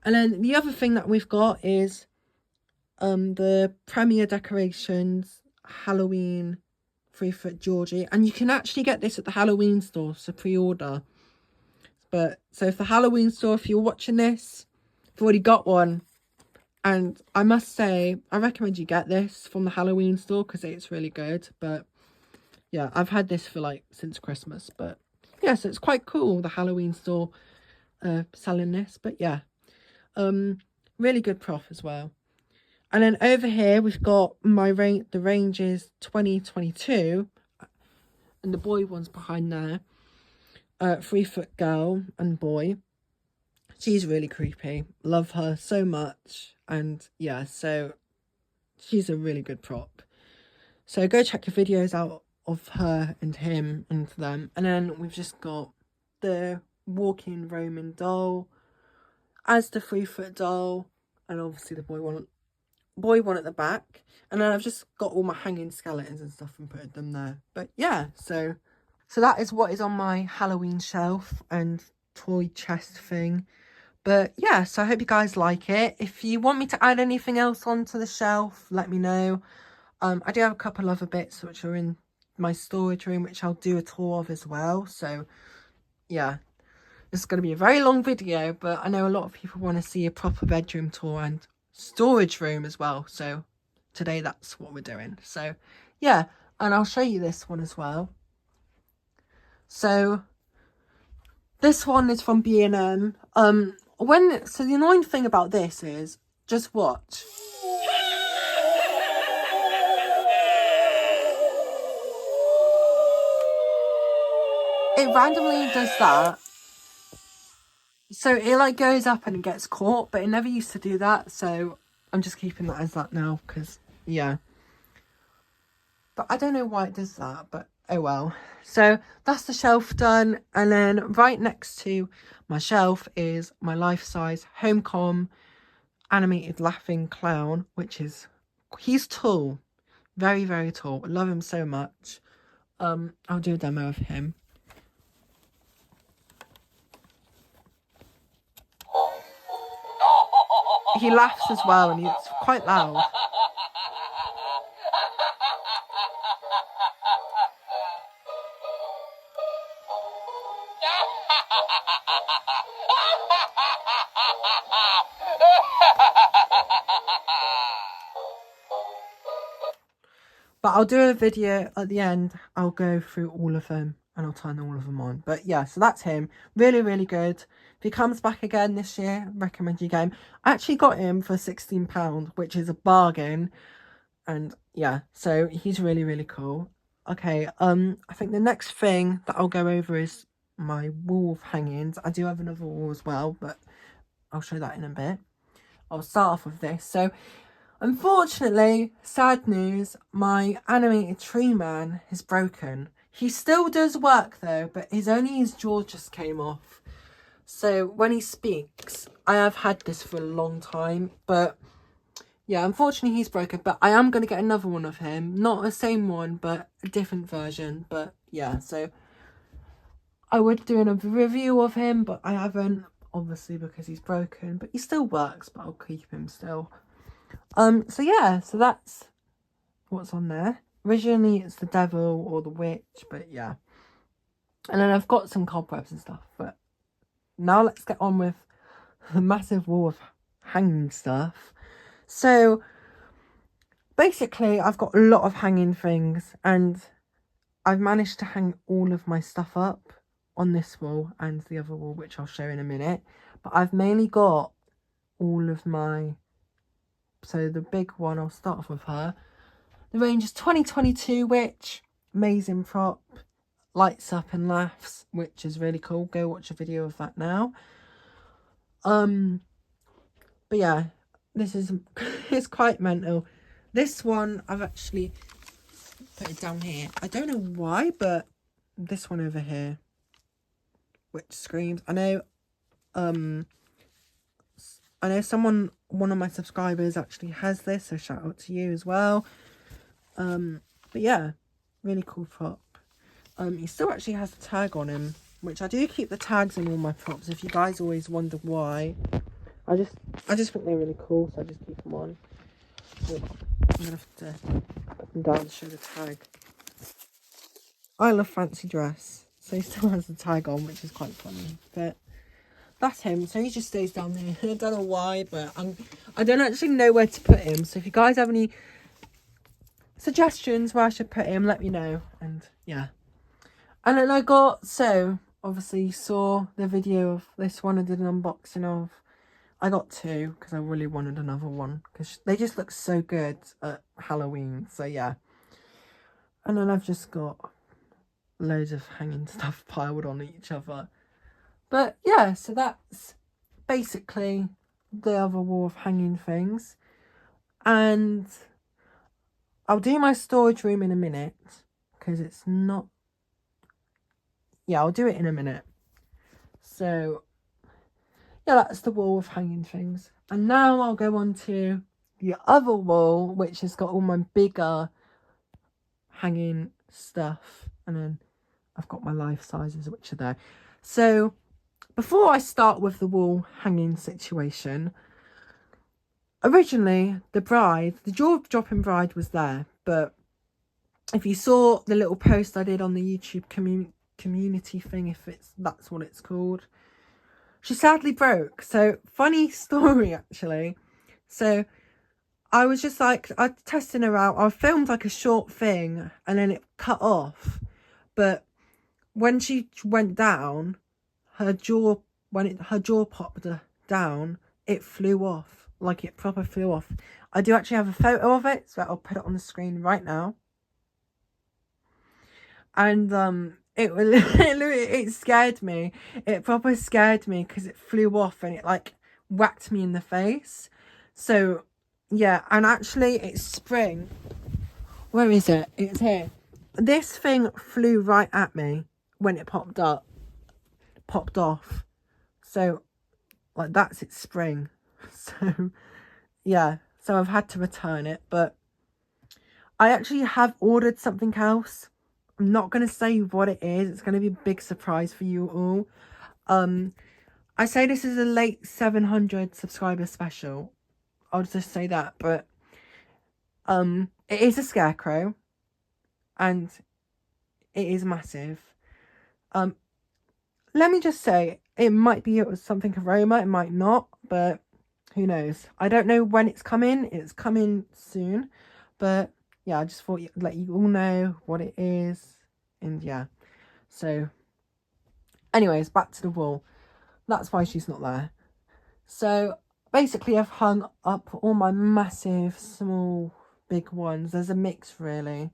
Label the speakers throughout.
Speaker 1: And then the other thing that we've got is the Premier Decorations Halloween 3-foot Georgie. And you can actually get this at the Halloween store, so pre-order. But so for Halloween store, if you're watching this, I've already got one. And I must say, I recommend you get this from the Halloween store because it's really good. But yeah, I've had this for like since Christmas. But yeah, so it's quite cool, the Halloween store selling this. But yeah, really good prof as well. And then over here we've got the range is 2022, and the boy one's behind there. 3-foot girl and boy. She's really creepy. Love her so much. And yeah, so she's a really good prop. So go check your videos out of her and him and them. And then we've just got the walking Roman doll as the 3-foot doll, and obviously the boy one at the back. And then I've just got all my hanging skeletons and stuff and put them there. But yeah, so that is what is on my Halloween shelf and toy chest thing. But yeah, so I hope you guys like it. If you want me to add anything else onto the shelf, let me know. I do have a couple other bits which are in my storage room, which I'll do a tour of as well. So yeah, this is going to be a very long video, but I know a lot of people want to see a proper bedroom tour and storage room as well. So today that's what we're doing. So yeah, and I'll show you this one as well. So this one is from B&M. So the annoying thing about this is, just watch. It randomly does that. So it like goes up and it gets caught, but it never used to do that. So I'm just keeping that as that now because, yeah. But I don't know why it does that, but oh well. So that's the shelf done. And then right next to my shelf is my life-size Homecom animated laughing clown, which is, he's tall. Very, very tall. I love him so much. I'll do a demo of him. He laughs as well, and he's quite loud. But I'll do a video at the end. I'll go through all of them and I'll turn all of them on. But yeah, so that's him. Really, really good. If he comes back again this year, recommend you get him. I actually got him for £16, which is a bargain. And yeah, so he's really, really cool. Okay, I think the next thing that I'll go over is my wall of hangings. I do have another wall as well, but I'll show that in a bit. I'll start off with this. So unfortunately, sad news, my animated tree man is broken. He still does work though, but his jaw just came off. So when he speaks, I have had this for a long time, but yeah, unfortunately he's broken. But I am going to get another one of him. Not the same one, but a different version. But yeah, so I would do another review of him, but I haven't, obviously because he's broken. But he still works, but I'll keep him still. So yeah, so that's what's on there. Originally it's the devil or the witch, but yeah. And then I've got some cobwebs and stuff, but now let's get on with the massive wall of hanging stuff. So basically I've got a lot of hanging things, and I've managed to hang all of my stuff up on this wall and the other wall, which I'll show in a minute. But I've mainly got all of my... So the big one, I'll start off with her. The range is 2022 Witch. Amazing prop. Lights up and laughs, which is really cool. Go watch a video of that now. But yeah, this is it's quite mental. This one, I've actually put it down here. I don't know why, but this one over here, which screams. I know one of my subscribers actually has this, so shout out to you as well. But yeah, really cool prop. He still actually has the tag on him, which I do keep the tags in all my props. If you guys always wonder why, I just think they're really cool, so I just keep them on. So I'm gonna have to put them down to show the tag. I love Fancy Dress, so he still has the tag on, which is quite funny. But that's him, so he just stays down there. I don't know why, but I don't actually know where to put him. So if you guys have any suggestions where I should put him, let me know. And yeah. And then I got, so obviously you saw the video of this one I did an unboxing of. I got two because I really wanted another one because they just look so good at Halloween. So yeah. And then I've just got loads of hanging stuff piled on each other. But yeah, so that's basically the other wall of hanging things. And I'll do my storage room in a minute because it's not... Yeah, I'll do it in a minute. So yeah, that's the wall of hanging things. And now I'll go on to the other wall, which has got all my bigger hanging stuff. And then I've got my life sizes, which are there. So before I start with the wall hanging situation, originally the jaw-dropping bride was there. But if you saw the little post I did on the YouTube community thing, if that's what it's called, she sadly broke. So funny story actually. So I was just like, I was testing her out. I filmed like a short thing and then it cut off. But when she went down, her jaw popped down, it flew off. Like it proper flew off. I do actually have a photo of it, so I'll put it on the screen right now. And it scared me. It proper scared me because it flew off and it like whacked me in the face. So yeah, and actually it's spring. Where is it? It's here. This thing flew right at me when it popped off. So like that's its spring. So yeah, so I've had to return it, but I actually have ordered something else. I'm not going to say what it is. It's going to be a big surprise for you all. I say this is a late 700 subscriber special. I'll just say that. But it is a scarecrow. And it is massive. Let me just say, it might be something aroma. It might not. But who knows? I don't know when it's coming. It's coming soon. But yeah, I just thought I'd let you all know what it is. And yeah, so anyways, back to the wall. That's why she's not there. So basically I've hung up all my massive, small, big ones. There's a mix really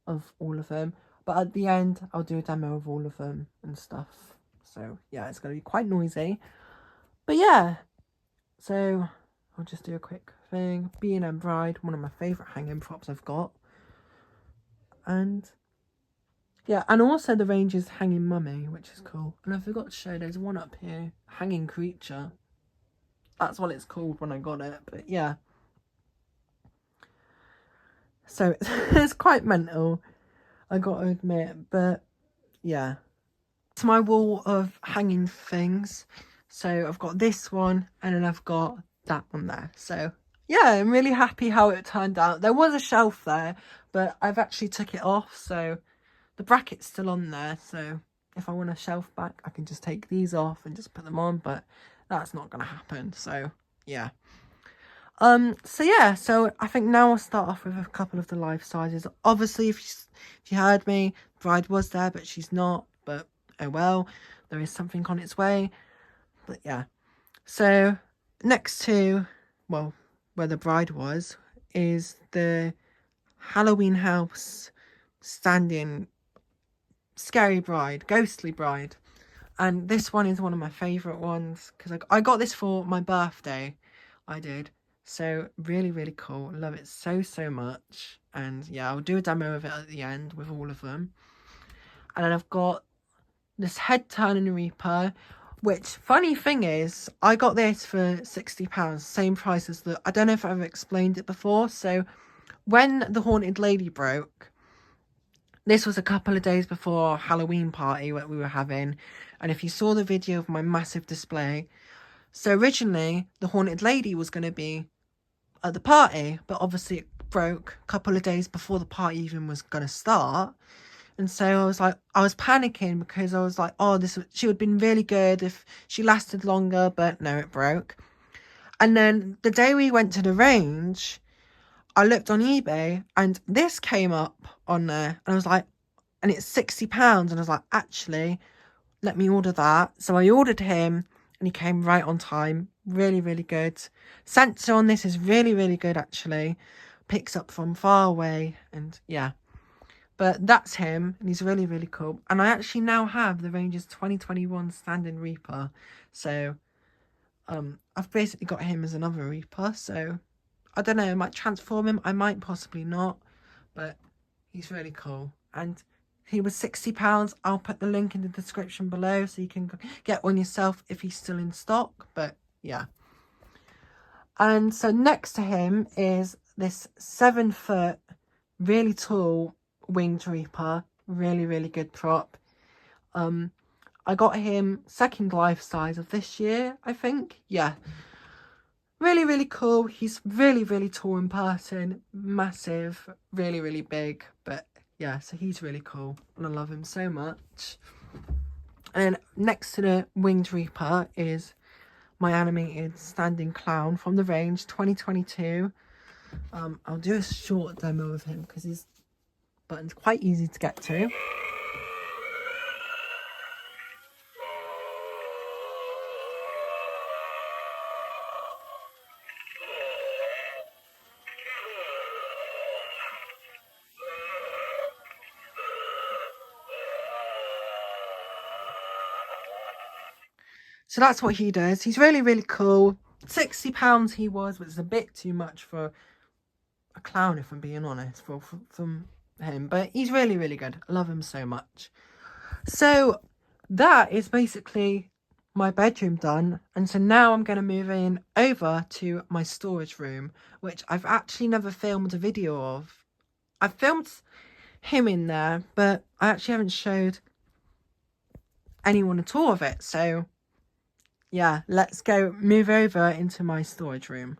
Speaker 1: of all of them. But at the end, I'll do a demo of all of them and stuff. So yeah, it's going to be quite noisy. But yeah, so I'll just do a quick thing. B&M Bride, one of my favourite hanging props I've got. And yeah, and also the range is Hanging Mummy, which is cool. And I forgot to show, there's one up here, Hanging Creature. That's what it's called when I got it, but yeah. So it's quite mental, I got to admit, but yeah. It's my wall of hanging things. So I've got this one, and then I've got that one there. So yeah, I'm really happy how it turned out. There was a shelf there, but I've actually took it off, so the bracket's still on there. So if I want a shelf back, I can just take these off and just put them on, but that's not going to happen. So yeah. So yeah, so I think now I'll start off with a couple of the life sizes. Obviously, if you heard me, Bride was there, but she's not. But oh well, there is something on its way. But yeah, so next to, well, where the Bride was, is the Halloween house standing scary bride, ghostly bride. And this one is one of my favourite ones because I got this for my birthday. I did. So really, really cool. Love it so much. And yeah, I'll do a demo of it at the end with all of them. And then I've got this head turning Reaper, which, funny thing is, I got this for £60, same price as the, I don't know if I've explained it before. So when the Haunted Lady broke, this was a couple of days before our Halloween party that we were having. And if you saw the video of my massive display, So originally, the Haunted Lady was going to be at the party, but obviously it broke a couple of days before the party even was going to start. And so I was like, I was panicking because I was like, oh, she would have been really good if she lasted longer, but no, it broke. And then the day we went to the range, I looked on eBay and this came up on there, and I was like, and it's £60. And I was like, actually, let me order that. So I ordered him and he came right on time. Really, really good. Sensor on this is really, really good, actually. Picks up from far away, and yeah. But that's him, and he's really, really cool. And I actually now have the Rangers 2021 Standing Reaper. So, I've basically got him as another Reaper. So, I don't know, I might transform him. I might possibly not. But he's really cool. And he was £60. I'll put the link in the description below so you can get one yourself if he's still in stock. But, yeah. And so next to him is this 7-foot, really tall Winged Reaper. Really, really good prop. I got him second life size of this year, I think. Yeah. Really, really cool. He's really, really tall in person. Massive. Really, really big. But yeah, so he's really cool. And I love him so much. And next to the Winged Reaper is my animated standing clown from the range 2022. I'll do a short demo of him because his button's quite easy to get to. So that's what he does. He's really, really cool. £60 he was, which is a bit too much for a clown, if I'm being honest, from him. But he's really, really good. I love him so much. So that is basically my bedroom done. And so now I'm going to move in over to my storage room, which I've actually never filmed a video of. I've filmed him in there, but I actually haven't showed anyone a tour of it. So yeah, let's go move over into my storage room.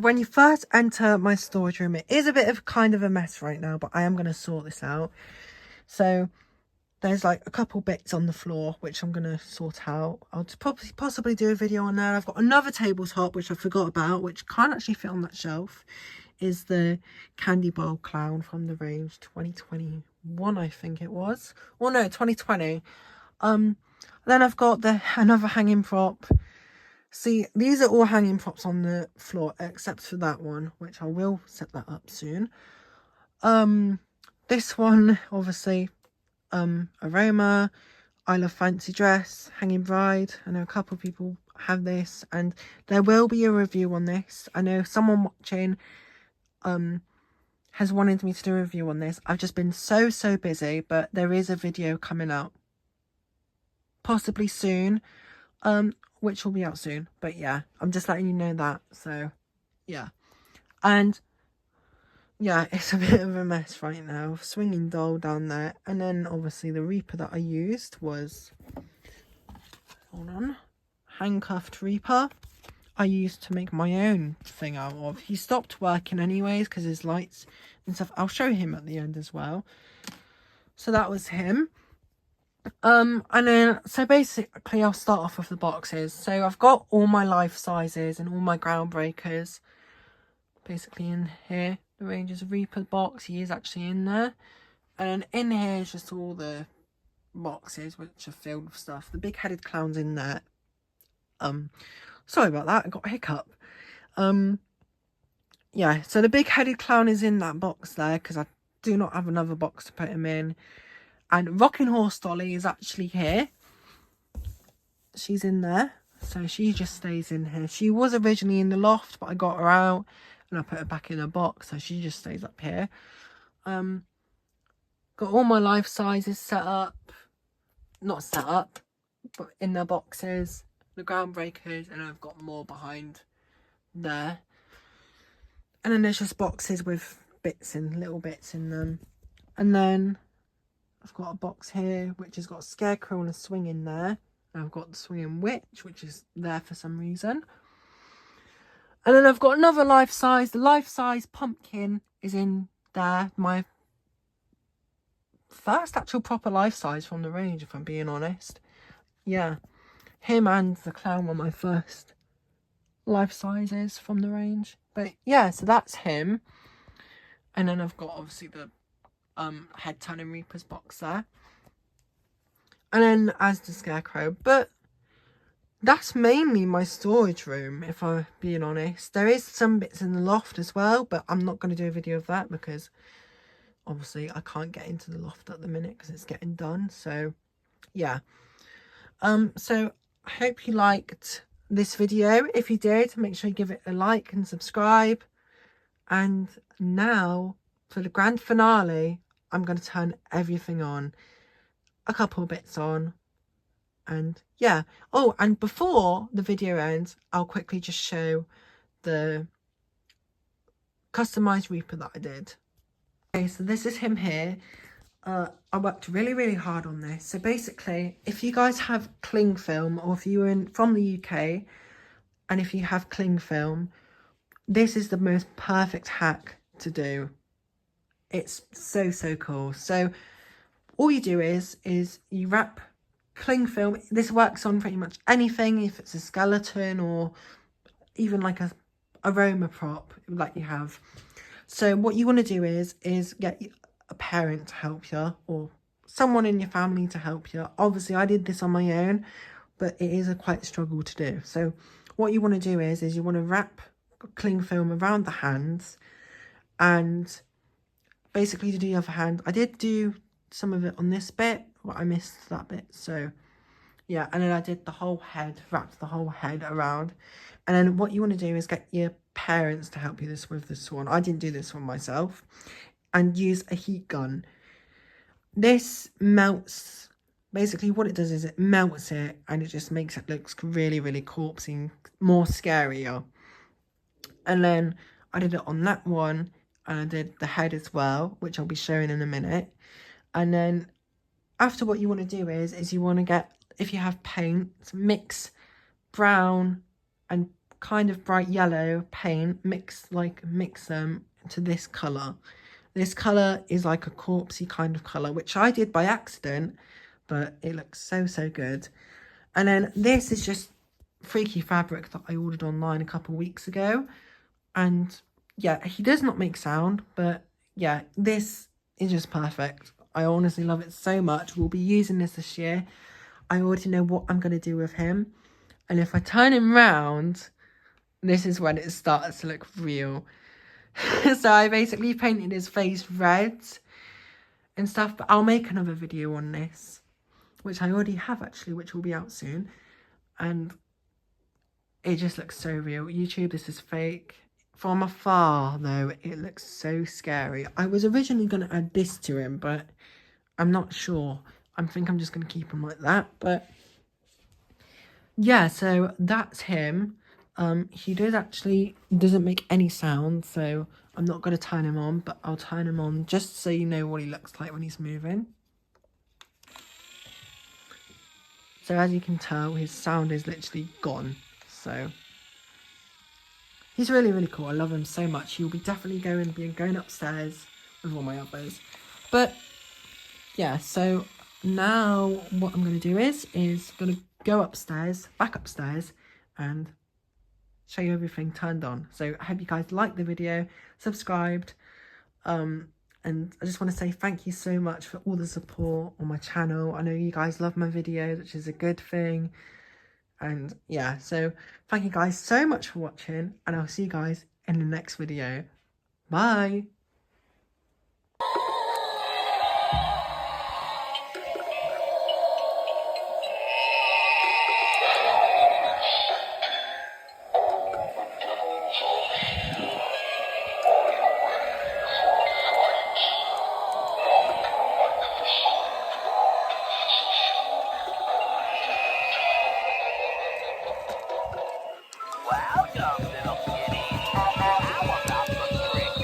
Speaker 1: When you first enter my storage room, it is a bit of kind of a mess right now, but I am going to sort this out. So there's like a couple bits on the floor, which I'm going to sort out. I'll possibly do a video on that. I've got another tabletop, which I forgot about, which can't actually fit on that shelf, is the Candy Bowl Clown from the range 2021, I think it was. Or no, 2020. Then I've got another hanging prop. See, these are all hanging props on the floor, except for that one, which I will set that up soon. This one, obviously, Aroma, I Love Fancy Dress, Hanging Bride. I know a couple of people have this, and there will be a review on this. I know someone watching has wanted me to do a review on this. I've just been so busy, but there is a video coming out possibly soon, which will be out soon. But yeah, I'm just letting you know that. So yeah, and yeah, it's a bit of a mess right now. Swinging doll down there, and then obviously the Reaper that I used was, hold on, handcuffed Reaper. I used to make my own thing out of. He stopped working anyways because his lights and stuff. I'll show him at the end as well. So that was him. And then, so basically I'll start off with the boxes. So I've got all my life sizes and all my groundbreakers basically in here. The Rangers Reaper box, he is actually in there. And in here is just all the boxes which are filled with stuff. The big headed clown's in there. Sorry about that, I got a hiccup. Yeah, so the big headed clown is in that box there because I do not have another box to put him in. And Rocking Horse Dolly is actually here. She's in there. So she just stays in here. She was originally in the loft, but I got her out and I put her back in a box. So she just stays up here. Got all my life sizes set up. Not set up, but in their boxes. The groundbreakers. And I've got more behind there. And then there's just boxes with bits and little bits in them. And then I've got a box here which has got a Scarecrow and a swing in there. And I've got the swinging witch, which is there for some reason. And then I've got another life size. The life size pumpkin is in there. My first actual proper life size from the range, if I'm being honest. Yeah, him and the clown were my first life sizes from the range. But yeah, so that's him. And then I've got obviously the head turning Reaper's box there. And then as the scarecrow. But that's mainly my storage room, if I'm being honest. There is some bits in the loft as well, but I'm not going to do a video of that because obviously I can't get into the loft at the minute because it's getting done. So yeah. So I hope you liked this video. If you did, make sure you give it a like and subscribe. And now for the grand finale, I'm going to turn everything on, a couple of bits on, and yeah. Oh, and before the video ends, I'll quickly just show the customized Reaper that I did. Okay, so this is him here. I worked really hard on this. So basically, if you guys have cling film, or if you're from the UK and if you have cling film, this is the most perfect hack to do. It's so cool. So all you do is you wrap cling film. This works on pretty much anything, if it's a skeleton or even like a aroma prop like you have. So what you want to do is get a parent to help you, or someone in your family to help you. Obviously I did this on my own, but it is a quite struggle to do. So what you want to do is you want to wrap cling film around the hands, and basically to do the other hand, I did do some of it on this bit, but I missed that bit. So yeah, and then I did the whole head, wrapped the whole head around. And then what you want to do is get your parents to help you with this one. I didn't do this one myself. And use a heat gun. This melts, basically what it does is it melts it, and it just makes it look really corpsey, more scarier. And then I did it on that one, and I did the head as well, which I'll be showing in a minute. And then after, what you want to do is you want to get, if you have paint, mix brown and kind of bright yellow paint, mix them to this colour. This colour is like a corpsey kind of colour, which I did by accident, but it looks so good. And then this is just freaky fabric that I ordered online a couple of weeks ago. And yeah, he does not make sound, but yeah, this is just perfect. I honestly love it so much. We'll be using this year. I already know what I'm going to do with him. And if I turn him round, this is when it starts to look real. So I basically painted his face red and stuff, but I'll make another video on this, which I already have actually, which will be out soon. And it just looks so real. YouTube, this is fake. From afar, though, it looks so scary. I was originally going to add this to him, but I'm not sure. I think I'm just going to keep him like that. But yeah, so that's him. He doesn't make any sound, so I'm not going to turn him on, but I'll turn him on just so you know what he looks like when he's moving. So as you can tell, his sound is literally gone. So he's really cool. I love him so much. He'll be definitely going upstairs with all my others. But yeah, so now what I'm going to do is going to go upstairs, back upstairs, and show you everything turned on. So I hope you guys liked the video, subscribed, and I just want to say thank you so much for all the support on my channel. I know you guys love my videos, which is a good thing. And yeah, so thank you guys so much for watching, and I'll see you guys in the next video. Bye!
Speaker 2: Welcome, little kitty. How about some drinks?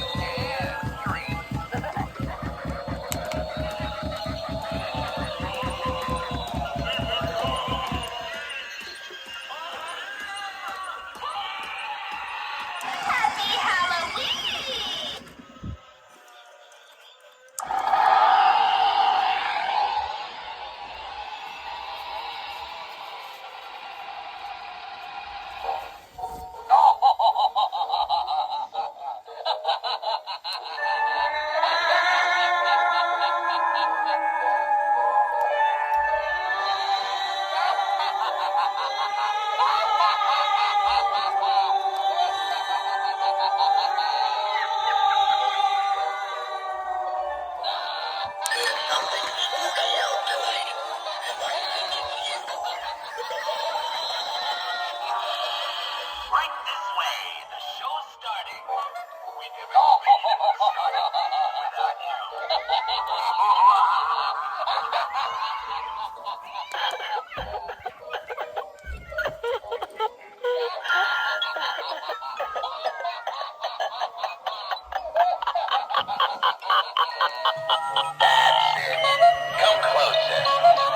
Speaker 2: Come closer.